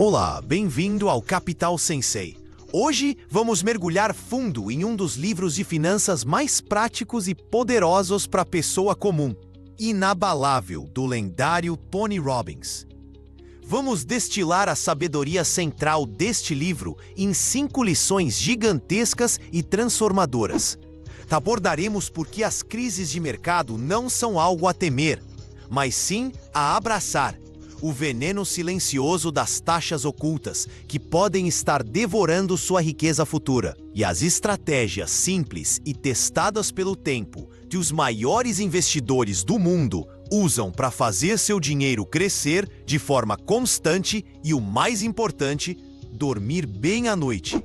Olá, bem-vindo ao Capital Sensei. Hoje vamos mergulhar fundo em um dos livros de finanças mais práticos e poderosos para a pessoa comum, Inabalável, do lendário Tony Robbins. Vamos destilar a sabedoria central deste livro em 5 lições gigantescas e transformadoras. Abordaremos por que as crises de mercado não são algo a temer, mas sim a abraçar. O veneno silencioso das taxas ocultas, que podem estar devorando sua riqueza futura. E as estratégias simples e testadas pelo tempo que os maiores investidores do mundo usam para fazer seu dinheiro crescer de forma constante e, o mais importante, dormir bem à noite.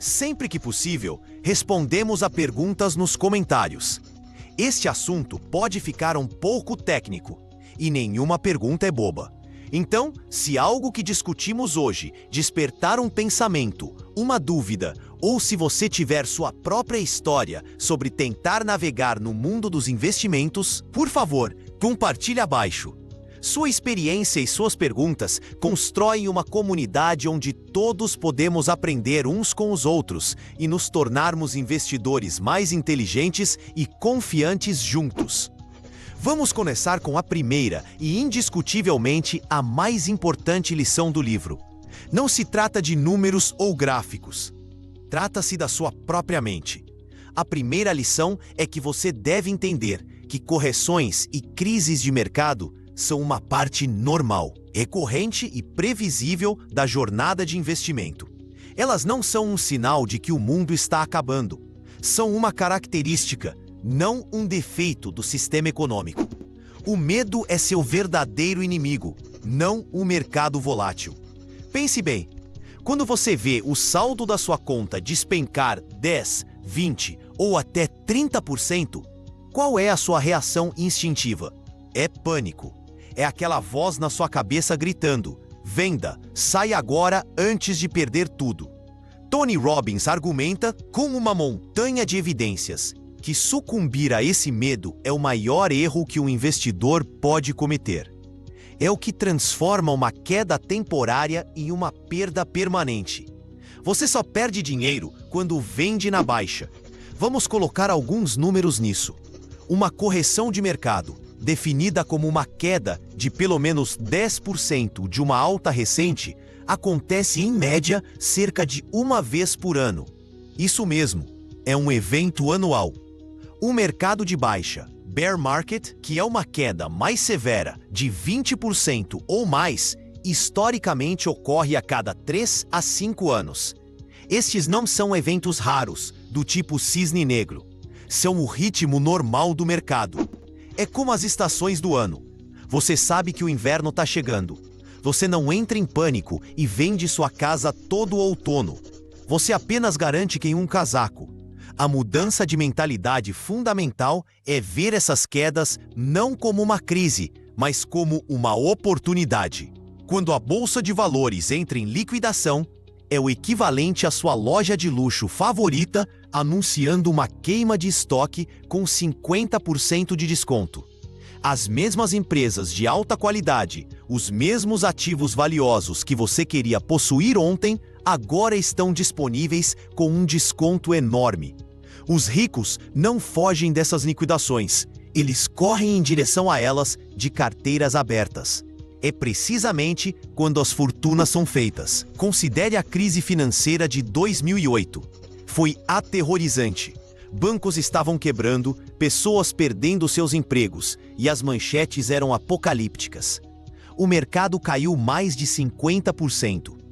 Sempre que possível, respondemos a perguntas nos comentários. Este assunto pode ficar um pouco técnico, e nenhuma pergunta é boba. Então, se algo que discutimos hoje despertar um pensamento, uma dúvida, ou se você tiver sua própria história sobre tentar navegar no mundo dos investimentos, por favor, compartilhe abaixo. Sua experiência e suas perguntas constroem uma comunidade onde todos podemos aprender uns com os outros e nos tornarmos investidores mais inteligentes e confiantes juntos. Vamos começar com a primeira e indiscutivelmente a mais importante lição do livro. Não se trata de números ou gráficos. Trata-se da sua própria mente. A primeira lição é que você deve entender que correções e crises de mercado são uma parte normal, recorrente e previsível da jornada de investimento. Elas não são um sinal de que o mundo está acabando. São uma característica, não um defeito do sistema econômico. O medo é seu verdadeiro inimigo, não o mercado volátil. Pense bem, quando você vê o saldo da sua conta despencar 10, 20 ou até 30%, qual é a sua reação instintiva? É pânico. É aquela voz na sua cabeça gritando: venda, sai agora antes de perder tudo. Tony Robbins argumenta com uma montanha de evidências que sucumbir a esse medo é o maior erro que um investidor pode cometer. É o que transforma uma queda temporária em uma perda permanente. Você só perde dinheiro quando vende na baixa. Vamos colocar alguns números nisso. Uma correção de mercado, definida como uma queda de pelo menos 10% de uma alta recente, acontece em média cerca de uma vez por ano. Isso mesmo, é um evento anual. O mercado de baixa, bear market, que é uma queda mais severa de 20% ou mais, historicamente ocorre a cada 3 a 5 anos. Estes não são eventos raros, do tipo cisne negro. São o ritmo normal do mercado. É como as estações do ano. Você sabe que o inverno está chegando. Você não entra em pânico e vende sua casa todo outono. Você apenas garante que em um casaco. A mudança de mentalidade fundamental é ver essas quedas não como uma crise, mas como uma oportunidade. Quando a bolsa de valores entra em liquidação, é o equivalente à sua loja de luxo favorita anunciando uma queima de estoque com 50% de desconto. As mesmas empresas de alta qualidade, os mesmos ativos valiosos que você queria possuir ontem, agora estão disponíveis com um desconto enorme. Os ricos não fogem dessas liquidações, eles correm em direção a elas de carteiras abertas. É precisamente quando as fortunas são feitas. Considere a crise financeira de 2008. Foi aterrorizante. Bancos estavam quebrando, pessoas perdendo seus empregos e as manchetes eram apocalípticas. O mercado caiu mais de 50%.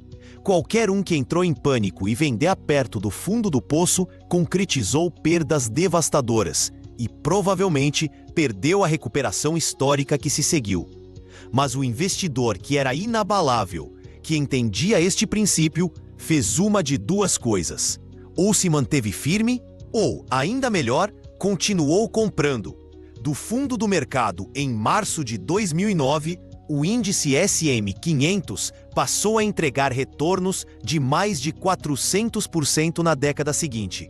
Qualquer um que entrou em pânico e vendeu perto do fundo do poço concretizou perdas devastadoras e provavelmente perdeu a recuperação histórica que se seguiu. Mas o investidor que era inabalável, que entendia este princípio, fez uma de duas coisas: ou se manteve firme, ou, ainda melhor, continuou comprando. Do fundo do mercado, em março de 2009, o índice S&P 500 passou a entregar retornos de mais de 400% na década seguinte.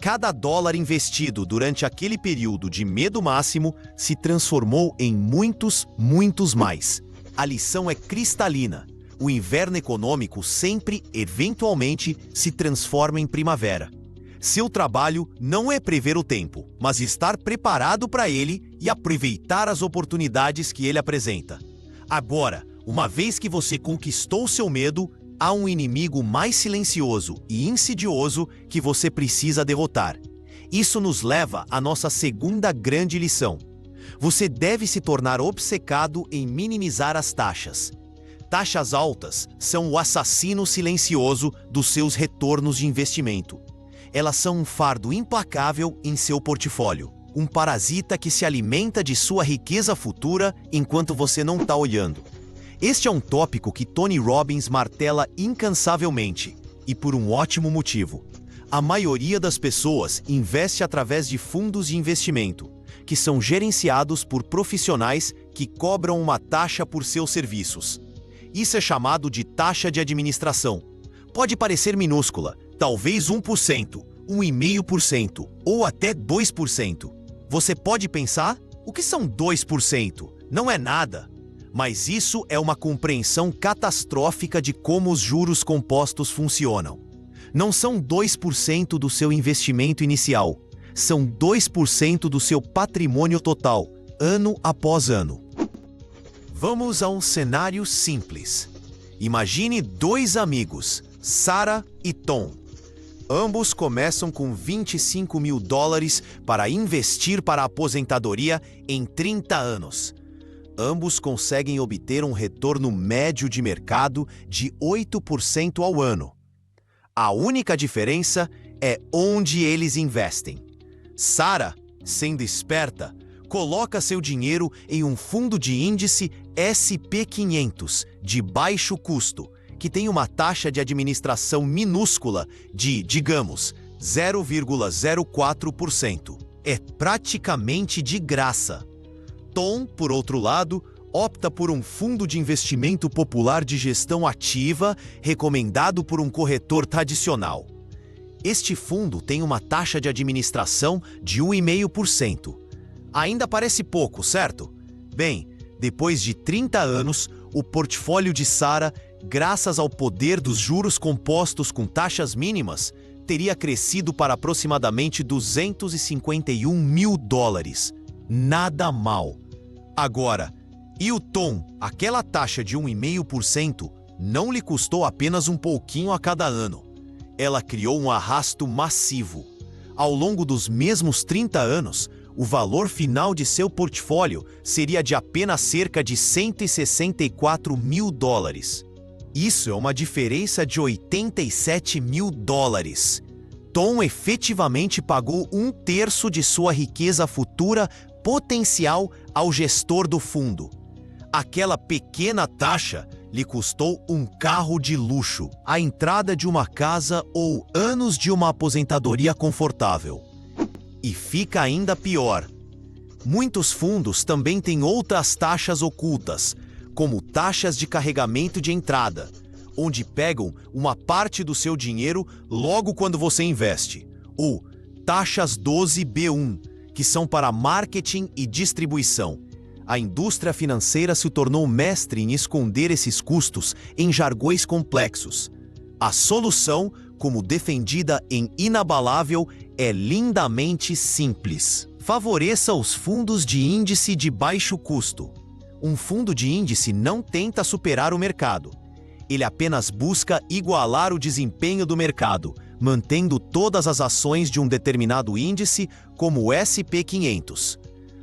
Cada dólar investido durante aquele período de medo máximo se transformou em muitos mais. A lição é cristalina. o inverno econômico sempre, eventualmente, se transforma em primavera. Seu trabalho não é prever o tempo, mas estar preparado para ele e aproveitar as oportunidades que ele apresenta. Agora, uma vez que você conquistou seu medo, há um inimigo mais silencioso e insidioso que você precisa derrotar. Isso nos leva à nossa segunda grande lição. Você deve se tornar obcecado em minimizar as taxas. Taxas altas são o assassino silencioso dos seus retornos de investimento. Elas são um fardo implacável em seu portfólio, um parasita que se alimenta de sua riqueza futura enquanto você não está olhando. Este é um tópico que Tony Robbins martela incansavelmente, e por um ótimo motivo. A maioria das pessoas investe através de fundos de investimento, que são gerenciados por profissionais que cobram uma taxa por seus serviços. Isso é chamado de taxa de administração. Pode parecer minúscula, talvez 1%, 1,5% ou até 2%. Você pode pensar, o que são 2%? Não é nada. Mas isso é uma compreensão catastrófica de como os juros compostos funcionam. Não são 2% do seu investimento inicial, são 2% do seu patrimônio total, ano após ano. Vamos a um cenário simples. Imagine dois amigos, Sarah e Tom. Ambos começam com $25 mil para investir para a aposentadoria em 30 anos. Ambos conseguem obter um retorno médio de mercado de 8% ao ano. A única diferença é onde eles investem. Sarah, sendo esperta, coloca seu dinheiro em um fundo de índice SP500 de baixo custo, que tem uma taxa de administração minúscula de, digamos, 0,04%. É praticamente de graça. Tom, por outro lado, opta por um fundo de investimento popular de gestão ativa recomendado por um corretor tradicional. Este fundo tem uma taxa de administração de 1,5%. Ainda parece pouco, certo? Bem, depois de 30 anos, o portfólio de Sarah, graças ao poder dos juros compostos com taxas mínimas, teria crescido para aproximadamente $251 mil. Nada mal. Agora, e o Tom, aquela taxa de 1,5%, não lhe custou apenas um pouquinho a cada ano. Ela criou um arrasto massivo. Ao longo dos mesmos 30 anos, o valor final de seu portfólio seria de apenas cerca de $164 mil. Isso é uma diferença de $87 mil. Tom efetivamente pagou 1/3 de sua riqueza futura potencial ao gestor do fundo. Aquela pequena taxa lhe custou um carro de luxo, a entrada de uma casa ou anos de uma aposentadoria confortável. E fica ainda pior. Muitos fundos também têm outras taxas ocultas, como taxas de carregamento de entrada, onde pegam uma parte do seu dinheiro logo quando você investe, ou taxas 12B1, que são para marketing e distribuição. A indústria financeira se tornou mestre em esconder esses custos em jargões complexos. A solução, como defendida em Inabalável, é lindamente simples. Favoreça os fundos de índice de baixo custo. Um fundo de índice não tenta superar o mercado. Ele apenas busca igualar o desempenho do mercado, mantendo todas as ações de um determinado índice, como o SP500.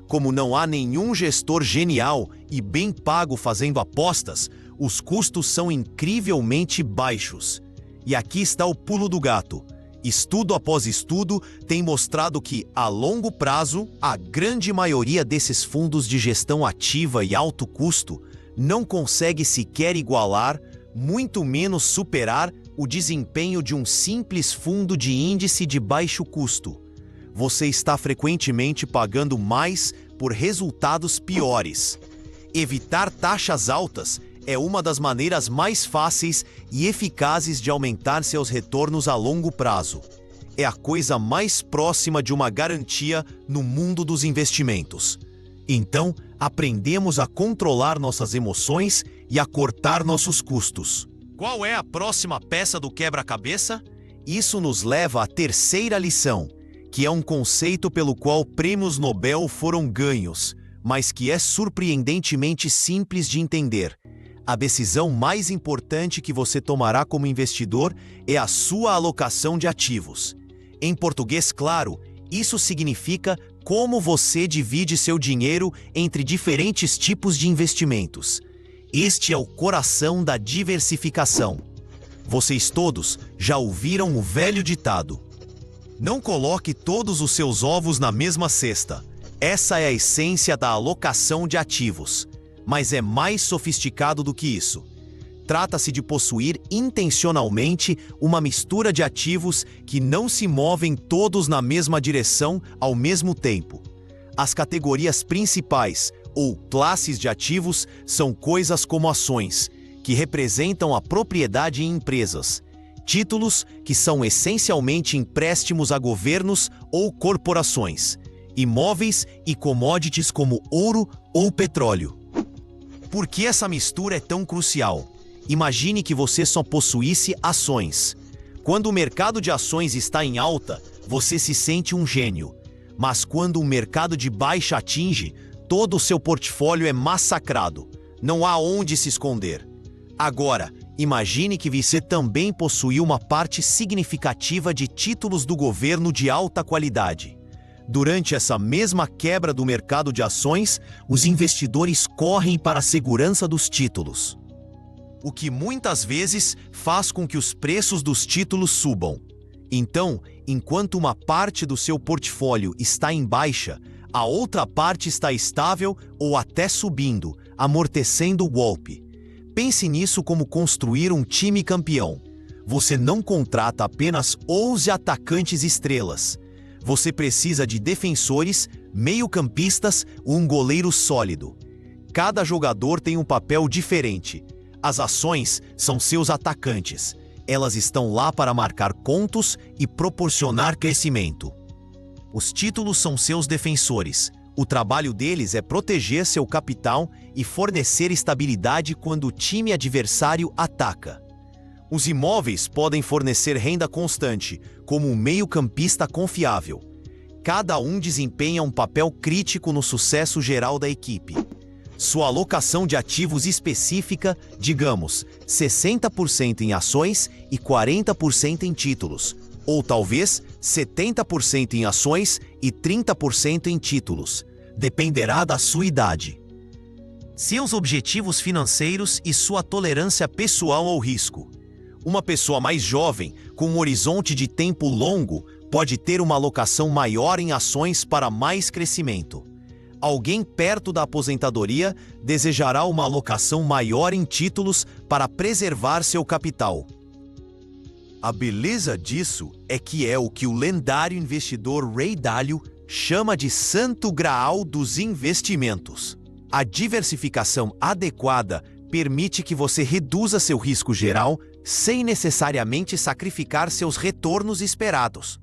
Como não há nenhum gestor genial e bem pago fazendo apostas, os custos são incrivelmente baixos. E aqui está o pulo do gato. Estudo após estudo tem mostrado que, a longo prazo, a grande maioria desses fundos de gestão ativa e alto custo não consegue sequer igualar, muito menos superar, o desempenho de um simples fundo de índice de baixo custo. Você está frequentemente pagando mais por resultados piores. Evitar taxas altas é uma das maneiras mais fáceis e eficazes de aumentar seus retornos a longo prazo. É a coisa mais próxima de uma garantia no mundo dos investimentos. Então, aprendemos a controlar nossas emoções e a cortar nossos custos. Qual é a próxima peça do quebra-cabeça? Isso nos leva à terceira lição, que é um conceito pelo qual prêmios Nobel foram ganhos, mas que é surpreendentemente simples de entender. A decisão mais importante que você tomará como investidor é a sua alocação de ativos. Em português claro, isso significa como você divide seu dinheiro entre diferentes tipos de investimentos. Este é o coração da diversificação. Vocês todos já ouviram o velho ditado: não coloque todos os seus ovos na mesma cesta. Essa é a essência da alocação de ativos, mas é mais sofisticado do que isso. Trata-se de possuir intencionalmente uma mistura de ativos que não se movem todos na mesma direção ao mesmo tempo. As categorias principais, ou classes de ativos, são coisas como ações, que representam a propriedade em empresas, títulos, que são essencialmente empréstimos a governos ou corporações, imóveis e commodities como ouro ou petróleo. Por que essa mistura é tão crucial? Imagine que você só possuísse ações. Quando o mercado de ações está em alta, você se sente um gênio. Mas quando o mercado de baixa atinge, todo o seu portfólio é massacrado. Não há onde se esconder. Agora, imagine que você também possuiu uma parte significativa de títulos do governo de alta qualidade. Durante essa mesma quebra do mercado de ações, os investidores correm para a segurança dos títulos, o que muitas vezes faz com que os preços dos títulos subam. Então, enquanto uma parte do seu portfólio está em baixa, a outra parte está estável ou até subindo, amortecendo o golpe. Pense nisso como construir um time campeão. Você não contrata apenas 11 atacantes estrelas. Você precisa de defensores, meio-campistas e um goleiro sólido. Cada jogador tem um papel diferente. As ações são seus atacantes. Elas estão lá para marcar pontos e proporcionar crescimento. Os títulos são seus defensores. O trabalho deles é proteger seu capital e fornecer estabilidade quando o time adversário ataca. Os imóveis podem fornecer renda constante, como um meio-campista confiável. Cada um desempenha um papel crítico no sucesso geral da equipe. Sua alocação de ativos específica, digamos, 60% em ações e 40% em títulos, ou talvez 70% em ações e 30% em títulos, dependerá da sua idade, seus objetivos financeiros e sua tolerância pessoal ao risco. Uma pessoa mais jovem, com um horizonte de tempo longo, pode ter uma alocação maior em ações para mais crescimento. Alguém perto da aposentadoria desejará uma alocação maior em títulos para preservar seu capital. A beleza disso é que é o que o lendário investidor Ray Dalio chama de santo graal dos investimentos. A diversificação adequada permite que você reduza seu risco geral sem necessariamente sacrificar seus retornos esperados.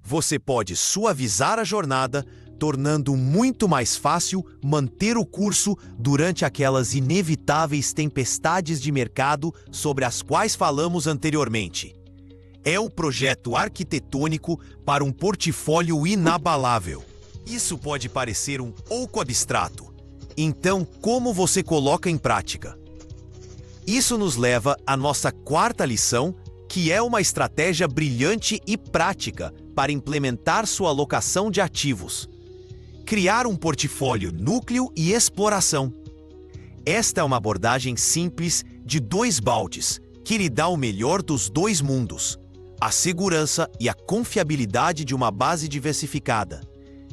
Você pode suavizar a jornada, tornando muito mais fácil manter o curso durante aquelas inevitáveis tempestades de mercado sobre as quais falamos anteriormente. É o projeto arquitetônico para um portfólio inabalável. Isso pode parecer um pouco abstrato. Então, como você coloca em prática? Isso nos leva à nossa quarta lição, que é uma estratégia brilhante e prática para implementar sua alocação de ativos. Criar um portfólio núcleo e exploração. Esta é uma abordagem simples de 2 baldes, que lhe dá o melhor dos 2 mundos: a segurança e a confiabilidade de uma base diversificada,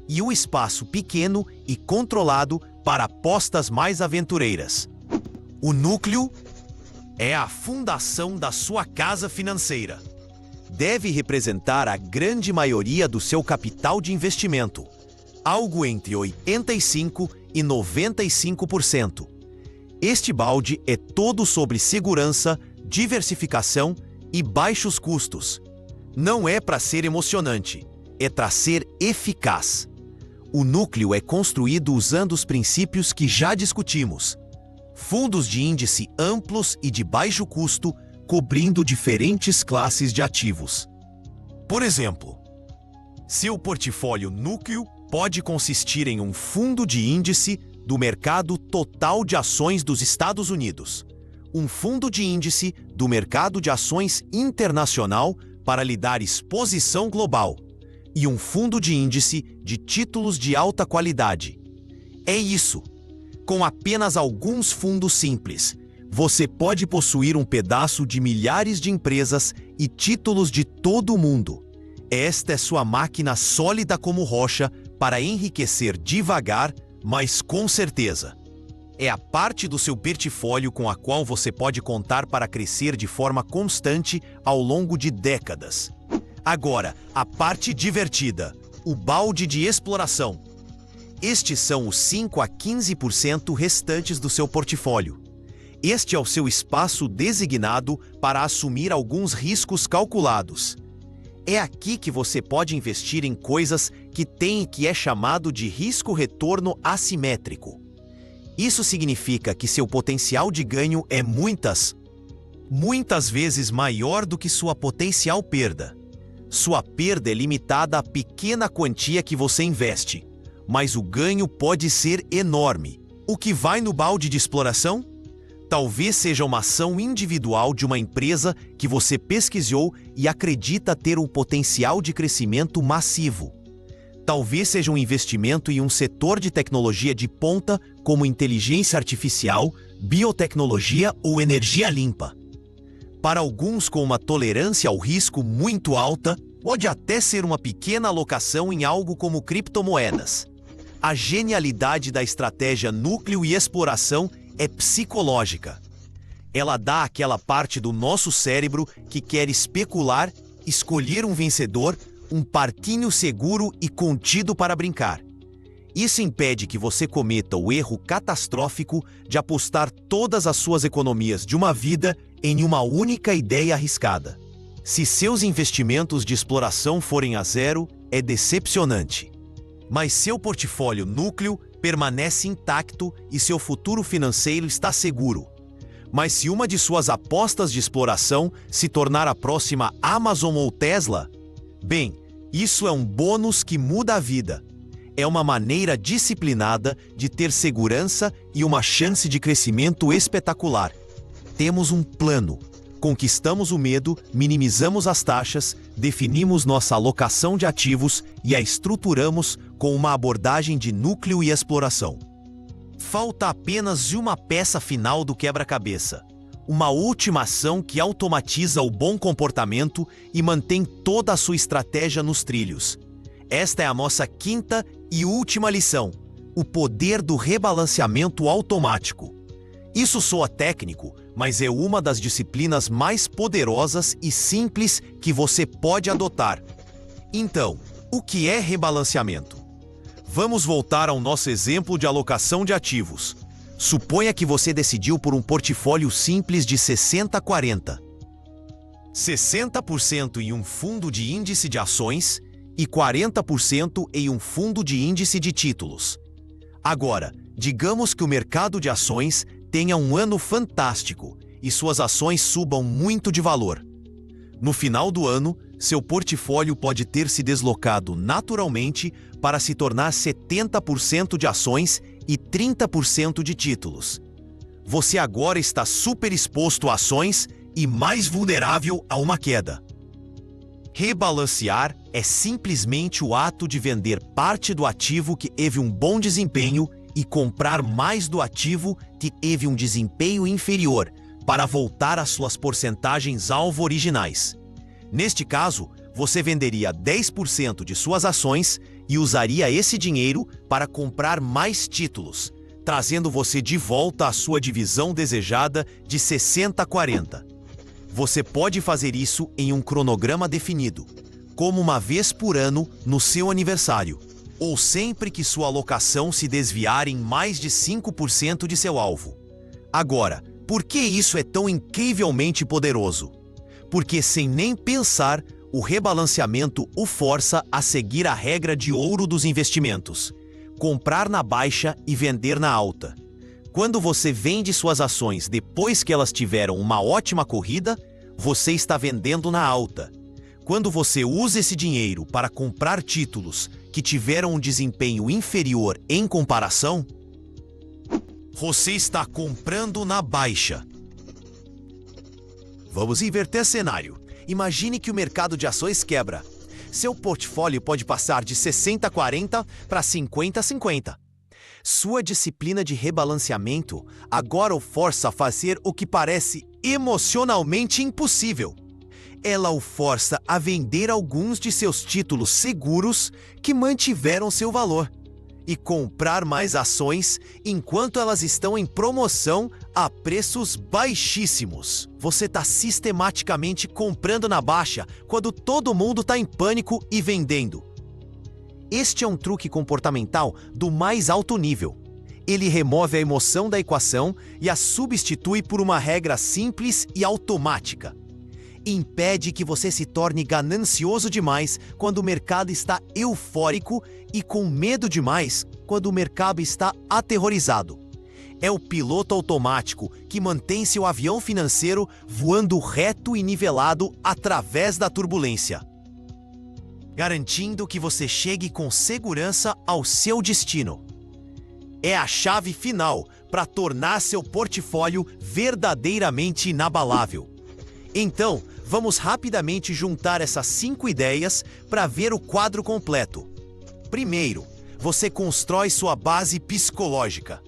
e o espaço pequeno e controlado para apostas mais aventureiras. O núcleo é a fundação da sua casa financeira. Deve representar a grande maioria do seu capital de investimento, algo entre 85% e 95%. Este balde é todo sobre segurança, diversificação e baixos custos. Não é para ser emocionante, é para ser eficaz. O núcleo é construído usando os princípios que já discutimos: Fundos de índice amplos e de baixo custo, cobrindo diferentes classes de ativos. Por exemplo, seu portfólio núcleo pode consistir em um fundo de índice do mercado total de ações dos Estados Unidos, um fundo de índice do mercado de ações internacional para lhe dar exposição global e um fundo de índice de títulos de alta qualidade. É isso. Com apenas alguns fundos simples, você pode possuir um pedaço de milhares de empresas e títulos de todo o mundo. Esta é sua máquina sólida como rocha para enriquecer devagar, mas com certeza. É a parte do seu portfólio com a qual você pode contar para crescer de forma constante ao longo de décadas. Agora, a parte divertida, o balde de exploração. Estes são os 5 a 15% restantes do seu portfólio. Este é o seu espaço designado para assumir alguns riscos calculados. É aqui que você pode investir em coisas que é chamado de risco-retorno assimétrico. Isso significa que seu potencial de ganho é muitas vezes maior do que sua potencial perda. Sua perda é limitada à pequena quantia que você investe, mas o ganho pode ser enorme. O que vai no balde de exploração? Talvez seja uma ação individual de uma empresa que você pesquisou e acredita ter um potencial de crescimento massivo. Talvez seja um investimento em um setor de tecnologia de ponta, como inteligência artificial, biotecnologia ou energia limpa. Para alguns com uma tolerância ao risco muito alta, pode até ser uma pequena alocação em algo como criptomoedas. A genialidade da estratégia núcleo e exploração é psicológica. Ela dá àquela parte do nosso cérebro que quer especular, escolher um vencedor, um parquinho seguro e contido para brincar. Isso impede que você cometa o erro catastrófico de apostar todas as suas economias de uma vida em uma única ideia arriscada. Se seus investimentos de exploração forem a zero, é decepcionante. Mas seu portfólio núcleo permanece intacto e seu futuro financeiro está seguro. Mas se uma de suas apostas de exploração se tornar a próxima Amazon ou Tesla, bem, isso é um bônus que muda a vida. É uma maneira disciplinada de ter segurança e uma chance de crescimento espetacular. Temos um plano. Conquistamos o medo, minimizamos as taxas, definimos nossa alocação de ativos e a estruturamos com uma abordagem de núcleo e exploração. Falta apenas uma peça final do quebra-cabeça. Uma última ação que automatiza o bom comportamento e mantém toda a sua estratégia nos trilhos. Esta é a nossa quinta e última lição: o poder do rebalanceamento automático. Isso soa técnico, mas é uma das disciplinas mais poderosas e simples que você pode adotar. Então, o que é rebalanceamento? Vamos voltar ao nosso exemplo de alocação de ativos. Suponha que você decidiu por um portfólio simples de 60-40. 60% em um fundo de índice de ações e 40% em um fundo de índice de títulos. Agora, digamos que o mercado de ações tenha um ano fantástico e suas ações subam muito de valor. No final do ano, seu portfólio pode ter se deslocado naturalmente para se tornar 70% de ações e 30% de títulos. Você agora está super exposto a ações e mais vulnerável a uma queda. Rebalancear é simplesmente o ato de vender parte do ativo que teve um bom desempenho e comprar mais do ativo que teve um desempenho inferior, para voltar às suas porcentagens-alvo originais. Neste caso, você venderia 10% de suas ações e usaria esse dinheiro para comprar mais títulos, trazendo você de volta à sua divisão desejada de 60-40. Você pode fazer isso em um cronograma definido, como uma vez por ano no seu aniversário, ou sempre que sua alocação se desviar em mais de 5% de seu alvo. Agora, por que isso é tão incrivelmente poderoso? Porque, sem nem pensar, o rebalanceamento o força a seguir a regra de ouro dos investimentos: comprar na baixa e vender na alta. Quando você vende suas ações depois que elas tiveram uma ótima corrida, você está vendendo na alta. Quando você usa esse dinheiro para comprar títulos que tiveram um desempenho inferior em comparação, você está comprando na baixa. Vamos inverter cenário. Imagine que o mercado de ações quebra. Seu portfólio pode passar de 60-40 para 50-50. Sua disciplina de rebalanceamento agora o força a fazer o que parece emocionalmente impossível. Ela o força a vender alguns de seus títulos seguros que mantiveram seu valor e comprar mais ações enquanto elas estão em promoção a preços baixíssimos. Você está sistematicamente comprando na baixa quando todo mundo está em pânico e vendendo. Este é um truque comportamental do mais alto nível. Ele remove a emoção da equação e a substitui por uma regra simples e automática. Impede que você se torne ganancioso demais quando o mercado está eufórico e com medo demais quando o mercado está aterrorizado. É o piloto automático que mantém seu avião financeiro voando reto e nivelado através da turbulência, garantindo que você chegue com segurança ao seu destino. É a chave final para tornar seu portfólio verdadeiramente inabalável. Então, vamos rapidamente juntar essas 5 ideias para ver o quadro completo. Primeiro, você constrói sua base psicológica.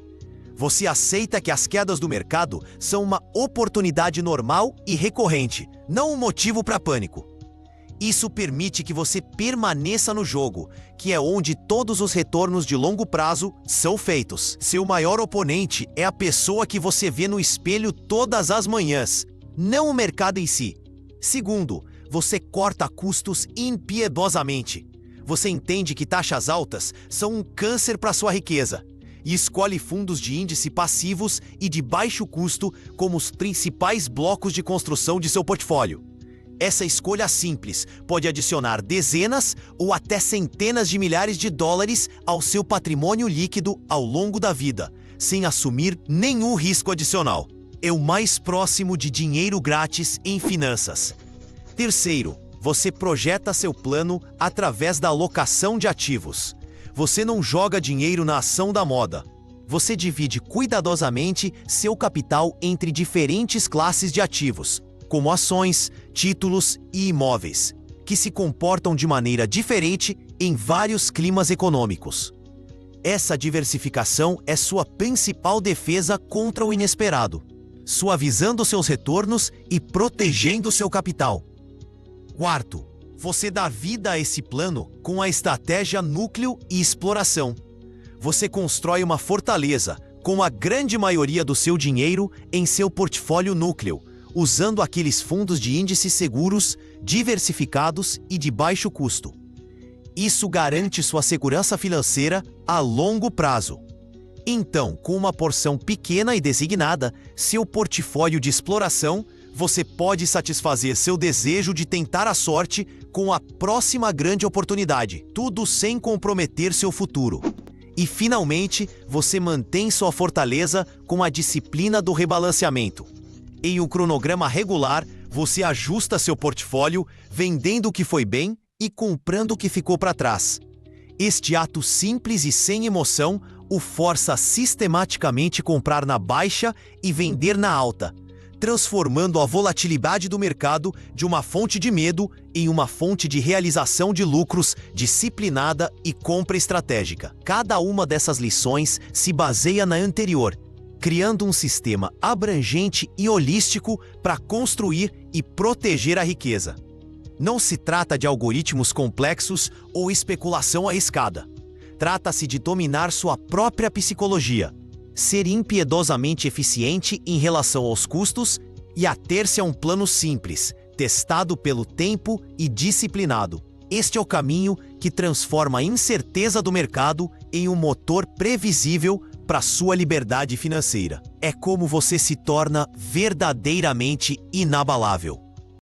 Você aceita que as quedas do mercado são uma oportunidade normal e recorrente, não um motivo para pânico. Isso permite que você permaneça no jogo, que é onde todos os retornos de longo prazo são feitos. Seu maior oponente é a pessoa que você vê no espelho todas as manhãs, não o mercado em si. Segundo, você corta custos impiedosamente. Você entende que taxas altas são um câncer para sua riqueza e escolhe fundos de índice passivos e de baixo custo como os principais blocos de construção de seu portfólio. Essa escolha simples pode adicionar dezenas ou até centenas de milhares de dólares ao seu patrimônio líquido ao longo da vida, sem assumir nenhum risco adicional. É o mais próximo de dinheiro grátis em finanças. Terceiro, você projeta seu plano através da alocação de ativos. Você não joga dinheiro na ação da moda. Você divide cuidadosamente seu capital entre diferentes classes de ativos, como ações, títulos e imóveis, que se comportam de maneira diferente em vários climas econômicos. Essa diversificação é sua principal defesa contra o inesperado, suavizando seus retornos e protegendo seu capital. Quarto, você dá vida a esse plano com a estratégia núcleo e exploração. Você constrói uma fortaleza com a grande maioria do seu dinheiro em seu portfólio núcleo, usando aqueles fundos de índices seguros, diversificados e de baixo custo. Isso garante sua segurança financeira a longo prazo. Então, com uma porção pequena e designada, seu portfólio de exploração, você pode satisfazer seu desejo de tentar a sorte com a próxima grande oportunidade, tudo sem comprometer seu futuro. E, finalmente, você mantém sua fortaleza com a disciplina do rebalanceamento. Em um cronograma regular, você ajusta seu portfólio, vendendo o que foi bem e comprando o que ficou para trás. Este ato simples e sem emoção o força a sistematicamente comprar na baixa e vender na alta, transformando a volatilidade do mercado de uma fonte de medo em uma fonte de realização de lucros disciplinada e compra estratégica. Cada uma dessas lições se baseia na anterior, criando um sistema abrangente e holístico para construir e proteger a riqueza. Não se trata de algoritmos complexos ou especulação arriscada. Trata-se de dominar sua própria psicologia, ser impiedosamente eficiente em relação aos custos e ater-se a um plano simples, testado pelo tempo e disciplinado. Este é o caminho que transforma a incerteza do mercado em um motor previsível para sua liberdade financeira. É como você se torna verdadeiramente inabalável.